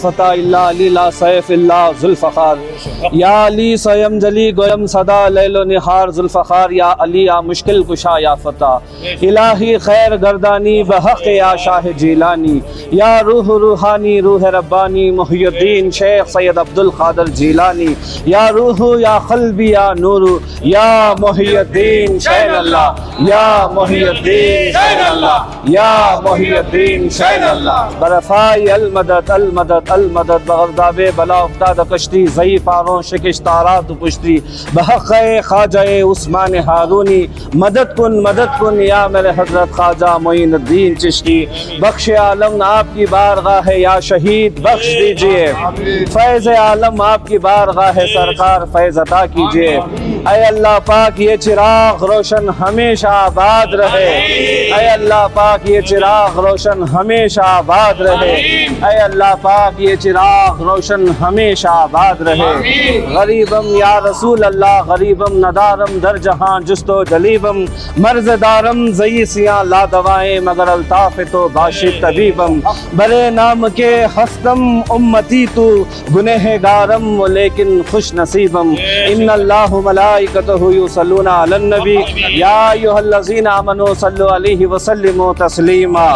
فتح اللہ علی لا سیف اللہ ذوالفقار یا علی سیم جلی گویم صدا لیل و نہار ذوالفقار یا علی یا مشکل کشا یا فتح الہی خیر گردانی بحق یا شاہ جیلانی یا روح روحانی روح ربانی محی الدین شیخ سید عبدالقادر جیلانی یا روح یا قلبی یا نور یا محی الدین شین اللہ یا محی الدین شین اللہ یا محی الدین شین اللہ برفائی المدد المدد المدد بغرداب بلا افتاد کشتی ضعیف آروں شکش تارات پشتی بحق خواجہ عثمان ہارونی مدد کن یا میرے حضرت خواجہ معین الدین چشتی بخش عالم آپ کی بارگاہ یا شہید بخش دیجئے فیض عالم آپ کی بارگاہ سرکار فیض عطا کیجئے اے اللہ پاک یہ چراغ روشن ہمیشہ آباد رہے اے اللہ پاک یہ چراغ روشن ہمیشہ آباد رہے اے اللہ پاک یہ چراغ روشن ہمیشہ آباد رہے غریبم یا رسول اللہ غریبم ندارم در جہاں جست و جلیبم مرض دارم زیسیاں لا دوائیں مگر الطاف تو باشد طبیبم برے نام کے ہستم امتی تو گنہ گارم لیکن خوش نصیبم ان اللہ ملائکتہ یصلون علی النبی یا ایھا الذین آمنوا صلوا علیہ وسلموا تسلیما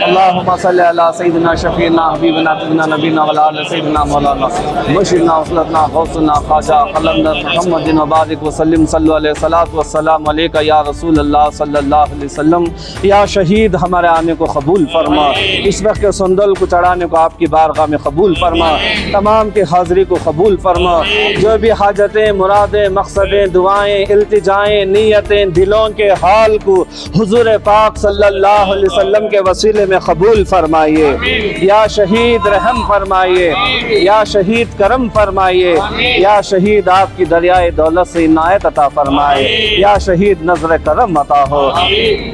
اللهم صل على سيدنا شفيعنا حبيبنا سيدنا نبينا وعلى آل سيدنا مولانا مرشدنا وصلتنا غوثنا خواجہ قلندر محمد وبارک وسلم صلو علیہ الصلوۃ والسلام علیک یا رسول اللہ صلی اللہ علیہ وسلم یا شہید ہمارے آنے کو قبول فرما اس وقت کے سندل کو چڑھانے کو آپ کی بارگاہ میں قبول فرما تمام کی حاضری کو قبول فرما جو بھی حاجتیں مرادیں مقصدیں دعائیں التجائیں نیتیں دلوں کے حال کو حضور پاک صلی اللہ علیہ وسلم کے وسیلے میں قبول فرمائیے یا شہید رحم فرمائیے یا شہید کرم فرمائیے یا شہید آپ کی دریائے دولت سے عنایت عطا فرمائے یا شہید نظر کرم عطا ہو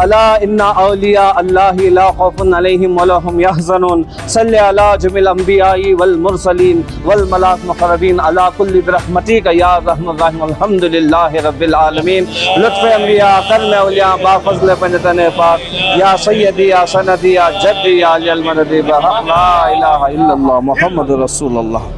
الا ان اولیاء اللہ لا خوف علیہم ولا هم يحزنون صلی علی جميع الانبیاء والمرسلین والملائکۃ المقربین علی کل برحمتک یا ارحم الراحمین الحمد للہ رب العالمین لطف انبیاء کرم اولیاء با فضل پنجتن پاک یا سیدی یا سندی یا جدی یا علی المدد بحق لا الہ الا اللہ محمد رسول اللہ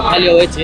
খালি হয়েছে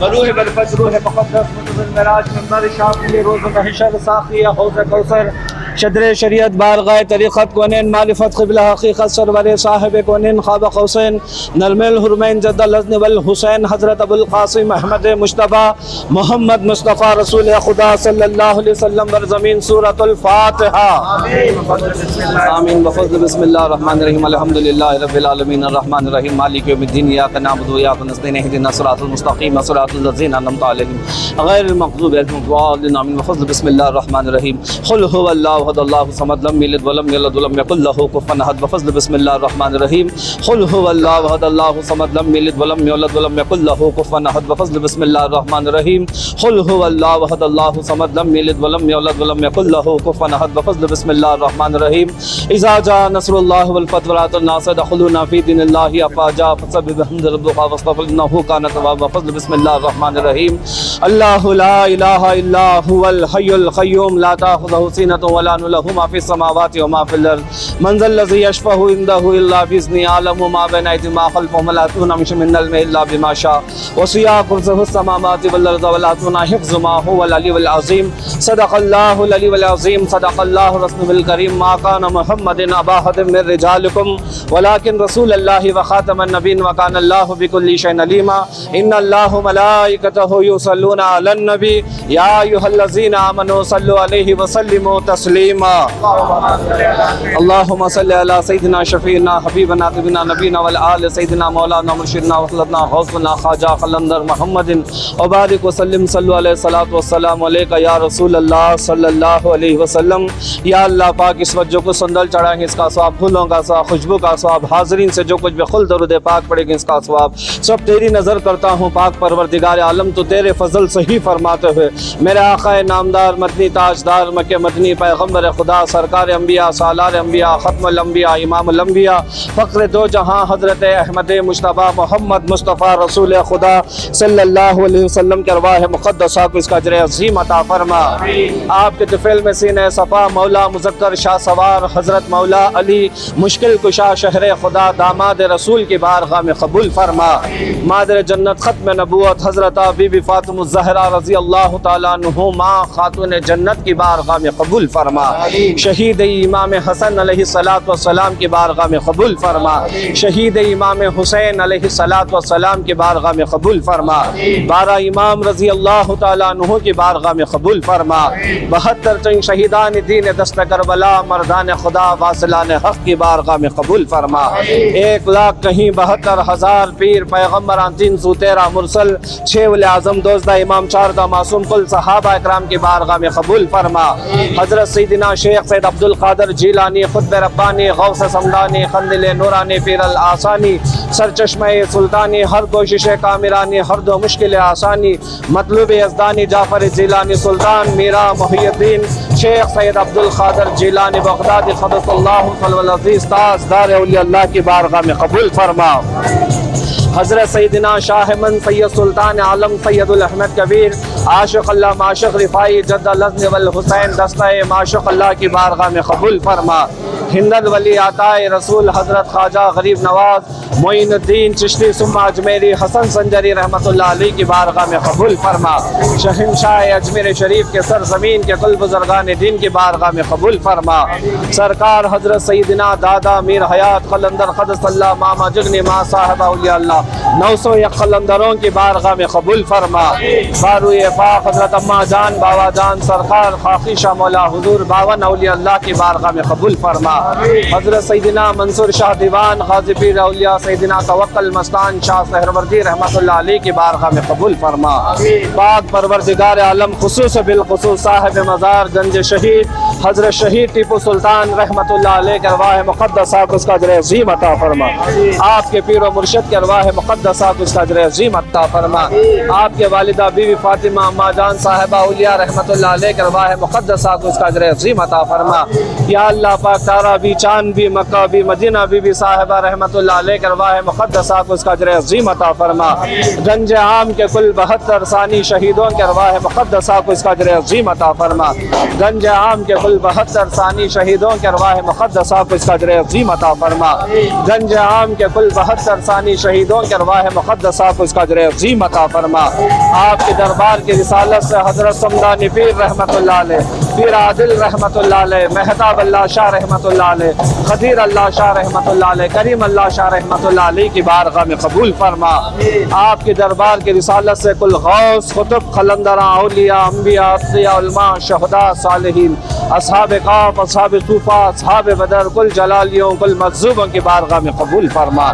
مروح بالفجر ہے فقط المعراج منظر شافی روز محشر ساقی حوض کوثر شدر شریعت بارگاہ طریقت کونین معرفت قبلہ حقیقت سرور صاحب کونین خواب قوسین نرم الحرمین جد الحسن والحسین حضرت ابو القاسم احمد مصطفیٰ محمد مصطفیٰ رسول خدا صلی اللہ علیہ وسلم برزمین سورۃ الفاتحہ آمین بفضل بسم اللہ الرحمن الرحیم الحمدللہ رب العالمین الرحمن الرحیم مالک یوم الدین ایاک نعبد و ایاک نستعین اهدنا الصراط المستقیم صراط الذین انعمت علیہم غیر المغضوب علیہم ولا الضالین آمین بفضل بسم اللہ الرحمن الرحیم قل هو اللہ احد اللہ صمد لم یلد ولم یولد ولم یکن له کفوا احد بفضل بسم اللہ الرحمن الرحیم قل هو اللہ احد اللہ صمد لم یلد ولم یولد ولم یکن له کفوا احد بفضل بسم اللہ الرحمن الرحیم قل هو اللہ احد اللہ صمد لم یلد ولم یولد ولم یکن له کفوا احد بفضل بسم اللہ الرحمن الرحیم اذا جاء نصر اللہ والفتح ورأيت الناس يدخلون في دين الله افواجا فسبح بحمد ربك واستغفر انه كان توابا بفضل بسم الله الرحمن الرحیم اللہ لا الہ الا هو الحی القیوم لا تأخذه سنة ولا نوم له ما في السماوات وما في الأرض من ذا الذي يشفع عنده إلا بإذنه يعلم ما بين أيديهم وما خلفهم ولا يأتون من العلم إلا بما شاء وسع كرسيه السماوات والأرض ولا يأتون حفظهما ما هو العلي العظيم صدق الله العلي العظيم صدق الله رسوله الكريم ما كان محمد أبا أحد من رجالكم ولكن رسول الله وخاتم النبيين وكان الله بكل شيء عليما إن الله ملائكته يصلون على النبي يا أيها الذين آمنوا صلوا عليه وسلموا تسليما اللهم صل على سيدنا شفيعنا حبيبنا طبيبنا نبينا والآل سيدنا مولانا مرشدنا وخلدنا غوثنا خواجہ قلندر محمد وبارک وسلم صلو علیہ الصلاۃ والسلام علیک یا رسول اللہ صلی اللہ علیہ وسلم یا اللہ پاک اس وقت جو کچھ سندل چڑھائیں گے اس کا ثواب، پھولوں کا ثواب، خوشبو کا ثواب، حاضرین سے جو کچھ بخل درود پاک پڑے گا اس کا ثواب سب تیری نظر کرتا ہوں پاک پروردگار عالم تو تیرے فضل سے ہی فرماتے ہوئے میرے آقا نامدار مدنی تاجدار مکہ مدنی پیغمبر خدا سرکار انبیاء سالار انبیاء ختم الانبیاء امام الانبیاء فخر دو جہاں حضرت احمد مصطفیٰ محمد مصطفیٰ رسول خدا صلی اللہ علیہ وسلم کے ارواح مقدسہ کو اس کا اجر عظیم عطا فرما آپ کے طفیل میں سینہ صفا مولا مذکر شاہ سوار حضرت مولا علی مشکل کشا شہر خدا داماد رسول کی بارگاہ میں قبول فرما مادر جنت ختم نبوت حضرت بی بی فاطمہ الزہرا رضی اللہ تعالیٰ عنہ ماں خاتون جنت کی بارگاہ میں قبول فرما شہید امام حسن علیہ السلام کی بارگاہ میں قبول فرما شہید امام حسین علیہ السلام کی بارگاہ میں قبول فرما 12 امام رضی اللہ تعالیٰ عنہ کی بارگاہ میں قبول فرما 72 چنگ شہیدان دین دست کربلا مردان خدا واصلان حق کی بارگاہ میں قبول فرما 1,00,000 کہیں 72,000 پیر پیغمبران 313 مرسل 6 ولی اعظم 12 امام 14 معصوم کل صحابہ اکرام کی بارگاہ میں قبول فرما حضرت سید سیدنا شیخ سید عبد القادر جیلانی خطب ربانی غوث سمدانی قندیل نورانی پیر الآسانی سرچشمہ سلطانی ہر کوشش کامرانی ہر دو مشکل آسانی مطلوب یزدانی جعفر جیلانی سلطان میرا محی الدین شیخ سید عبد القادر جیلانی بغدادی قدس اللہ صلی العزیز تاجدار اولیاء اللہ کی بارگاہ میں قبول فرما۔ حضرت سیدنا شاہ من سید سلطان عالم سید الاحمد کبیر عاشق اللہ معشق رفائی جد الحسن والحسین دستہ معشق اللہ کی بارگاہ میں قبول فرما۔ ہندد ولی عطائے رسول حضرت خواجہ غریب نواز معین الدین چشتی ثم اجمیری حسن سنجری رحمۃ اللہ علیہ کی بارگاہ میں قبول فرما۔ شہنشاہ اجمیر شریف کے سرزمین کے کل بزرگان دین کی بارگاہ میں قبول فرما۔ سرکار حضرت سیدنا دادا میر حیات قلندر قدس اللہ ماما جگنی ماں صاحب اولیاء اللہ 901 قلندروں کی بارگاہ میں قبول فرما۔ باروئے پاک حضرت اماں جان باوا جان سرکار خاقی شاہ مولا حضور 52 اولیاء اللہ کی بارگاہ میں قبول فرما۔ حضرت سیدنا منصور شاہ دیوان غازی پیر اولیاء سیدنا توکل مستان شاہ سہروردی رحمۃ اللہ علیہ کی بارگاہ میں قبول فرما۔ پاک پروردگار عالم خصوص بالخصوص صاحب مزار گنج شہید حضرت شہید ٹیپو سلطان رحمۃ اللہ علیہ کے ارواح مقدسہ کو اس کا اجر عظیم عطا فرما۔ آپ کے پیر و مرشد کے ارواح مقدسہ کو اس کا اجر عظیم عطا فرما۔ آپ کے والدہ بی بی فاطمہ اماں جان صاحبہ اولیاء رحمۃ اللہ علیہ کے ارواح مقدسہ کو اس کا اجر عظیم عطا فرما۔ یا اللہ پاک تارا بھی چاند بھی مکہ بھی مدینہ بی بی صاحبہ رحمۃ اللہ علیہ کے ارواح مقدسہ کو اس کا اجر عظیم عطا فرما۔ گنج عام کے کل 72 ثانی شہیدوں کے ارواح مقدسہ کو اس کا اجر عظیم عطا فرما۔ گنج عام کے کل 72 ثانی شہیدوں کے ارواح مقدسہ کو اس کا اجر عظیم عطا فرما۔ گنج عام کے کل 72 ثانی شہیدوں کے ارواح مقدسہ کو اس کا اجر عظیم عطا فرما۔ آپ کے دربار کی رسالت سے حضرت سمدانی پیر رحمۃ اللہ علیہ پیر عادل رحمۃ اللہ علیہ مہتاب اللہ شاہ رحمۃ اللہ علیہ خدیر اللہ شاہ رحمۃ اللہ علیہ کریم اللہ شاہ رحمۃ اللہ علیہ کی بارگاہ میں قبول فرما۔ آپ کے دربار کی رسالت سے کل غوث قطب قلندراں اولیاء انبیاء اصفیاء علماء شہداء صالحین اصحاب کاف اصحاب صوفہ اصحاب بدر کل جلالیوں کل مجذوبوں کی بارگاہ میں قبول فرما۔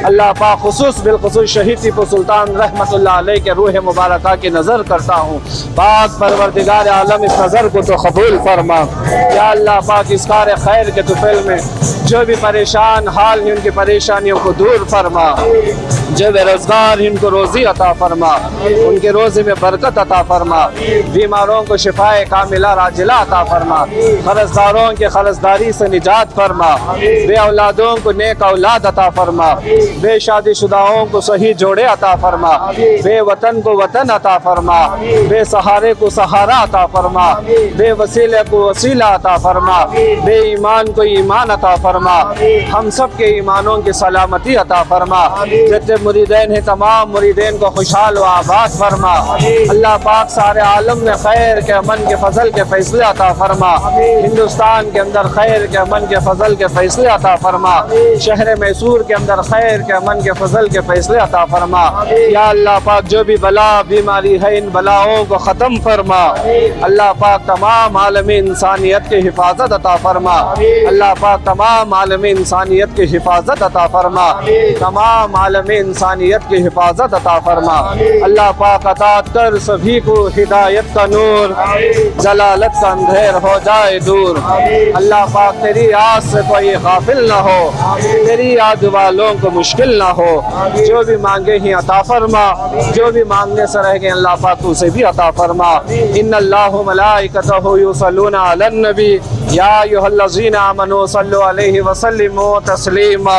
اللہ پاک خصوص بالخصوص شہید ٹیپو سلطان رحمۃ اللہ علیہ کے روح مبارکہ کی نظر کرتا ہوں۔ پاک پروردگار عالم اس نظر کو تو قبول فرما۔ یا اللہ پاک اس کار خیر کے طفیل میں جو بھی پریشان حال ہیں ان کی پریشانیوں کو دور فرما۔ جو بے روزگار ہیں ان کو روزی عطا فرما، ان کے روزی میں برکت عطا فرما۔ بیماروں کو شفائے کاملہ راجلہ عطا فرما۔ قرضداروں کے قرضداری سے نجات فرما۔ بے اولادوں کو نیک اولاد عطا فرما۔ بے شادی شدہوں کو صحیح جوڑے عطا فرما۔ بے وطن کو وطن عطا فرما۔ بے سہارے کو سہارا عطا فرما۔ بے وسیلے کو وسیلہ عطا فرما۔ بے ایمان کو ایمان عطا فرما۔ ہم سب کے ایمانوں کی سلامتی عطا فرما۔ جتنے مریدین ہیں تمام مریدین کو خوشحال و آباد فرما۔ اللہ پاک سارے عالم میں خیر کے امن کے فضل کے فیصلے عطا فرما۔ ہندوستان کے اندر خیر کے امن کے فضل کے فیصلے عطا فرما۔ شہر میسور کے اندر خیر کے امن کے فضل کے فیصلے عطا فرما۔ یا اللہ پاک جو بھی بلا بیماری ہے ان بلاؤں کو ختم فرما۔ اللہ پاک تمام عالم انسانیت کی حفاظت عطا فرما۔ اللہ پاک تمام عالم انسانیت کی حفاظت عطا فرما۔ تمام عالم انسانیت کی حفاظت عطا فرما۔ اللہ پاک عطا کر سبھی کو ہدایت کا نور، جلالت کا اندھیر ہو جائے دور۔ اللہ پاک تیری یاد سے کوئی غافل نہ ہو، تیری یاد والوں کو مشکل نہ ہو۔ جو بھی مانگے ہی عطا فرما، جو بھی مانگنے سے رہ گئے اللہ پاک اسے بھی عطا فرما۔ ان اللہ ملائکتہ یصلون علی النبی یا ایھا الذین آمنوا صلوا علیہ وسلموا تسلیما۔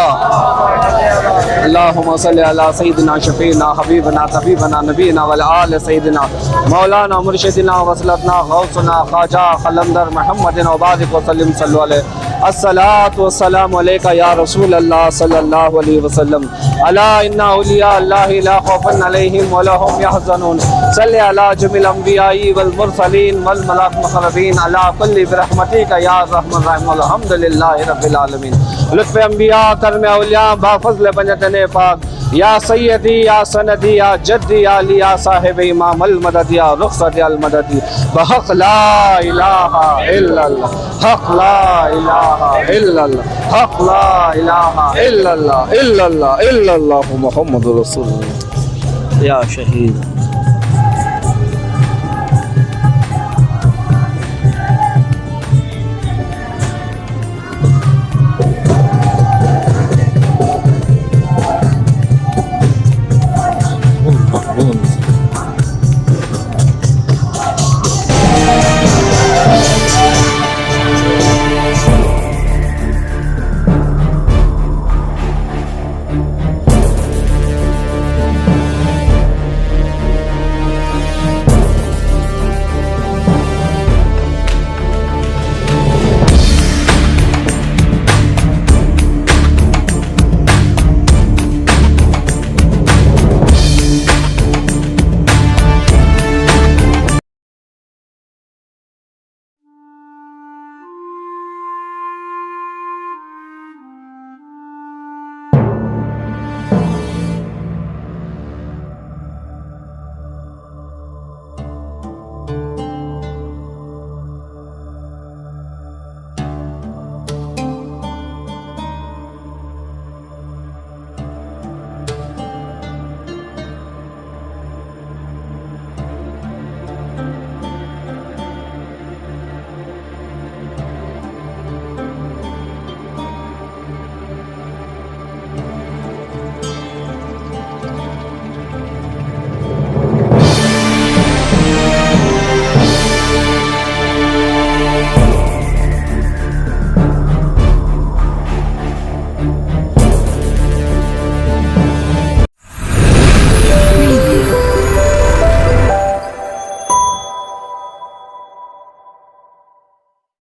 اللہم صلی علی سیدنا شفیعنا حبیبنا طبیبنا نبینا والآل سیدنا مولانا مرشدنا وصلتنا غوثنا خواجہ قلندر محمد وبارک وسلم صلو علیہ۔ الصلاۃ والسلام علیکہ یا رسول اللہ صلی اللہ علیہ وسلم۔ الا ان اولیاء اللہ لا خوف علیہم ولا هم يحزنون۔ صلی علی جميع الانبیاء والمرسلین والملائکۃ المقربین علی کل برحمتک یا ارحم الراحمین الحمد للہ رب العالمین۔ لطف انبیاء کرم اولیاء با فضل بنجتن پاک یا سیدی یا سندی یا جدی یا علی یا صاحب امام المدد یا رخصت المدد بحق لا الہ الا اللہ حق لا الہ الا اللہ حق لا الہ الا اللہ الا اللہ الا اللہ محمد رسول اللہ۔ یا شہید